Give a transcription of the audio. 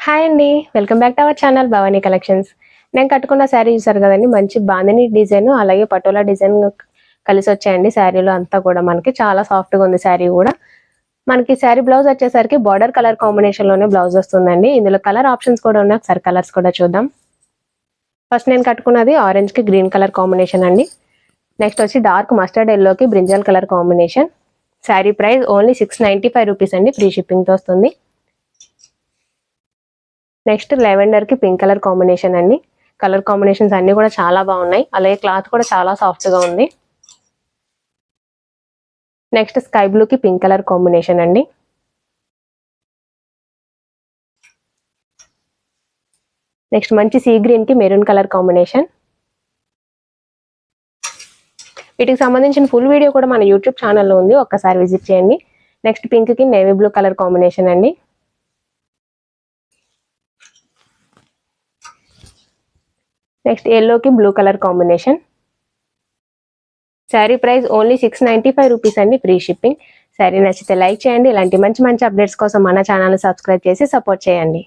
Hi అండి, welcome back to our channel Bhavani collections. నేను కట్టుకున్న శారీ చూసారు కదండి, మంచి బాందిని డిజైన్ అలాగే పటోలా డిజైన్ కలిసి వచ్చాయండి. శారీలో అంతా కూడా మనకి చాలా సాఫ్ట్గా ఉంది. శారీ కూడా మనకి శారీ బ్లౌజ్ వచ్చేసరికి బార్డర్ కలర్ కాంబినేషన్ లోనే బ్లౌజ్ వస్తుందండి. ఇందులో కలర్ ఆప్షన్స్ కూడా ఉన్నాయి, ఒకసారి కలర్స్ కూడా చూద్దాం. ఫస్ట్ నేను కట్టుకున్నది ఆరెంజ్ కి గ్రీన్ కలర్ కాంబినేషన్ అండి. నెక్స్ట్ వచ్చి డార్క్ మస్టర్డ్ ఎల్లోకి brinjal colour combination. Sari price only 695 rupees అండి, ఫ్రీ షిప్పింగ్ తో వస్తుంది. నెక్స్ట్ లెవెండర్ కి పింక్ కలర్ కాంబినేషన్ అండి. కలర్ కాంబినేషన్స్ అన్ని కూడా చాలా బాగున్నాయి, అలాగే క్లాత్ కూడా చాలా సాఫ్ట్ గా ఉంది. నెక్స్ట్ స్కై బ్లూ కి పింక్ కలర్ కాంబినేషన్ అండి. నెక్స్ట్ మంచి సీ గ్రీన్ కి మెరూన్ కలర్ కాంబినేషన్. వీటికి సంబంధించిన ఫుల్ వీడియో కూడా మన యూట్యూబ్ ఛానల్లో ఉంది, ఒక్కసారి విజిట్ చేయండి. నెక్స్ట్ పింక్ కి నేవీ బ్లూ కలర్ కాంబినేషన్ అండి. నెక్స్ట్ ఎల్లోకి blue colour combination. Sari price only 695 rupees అండి, ఫ్రీ షిప్పింగ్. శారీ నచ్చితే లైక్ చేయండి. ఇలాంటి మంచి మంచి అప్డేట్స్ కోసం మన ఛానల్ సబ్స్క్రైబ్ చేసి సపోర్ట్ చేయండి.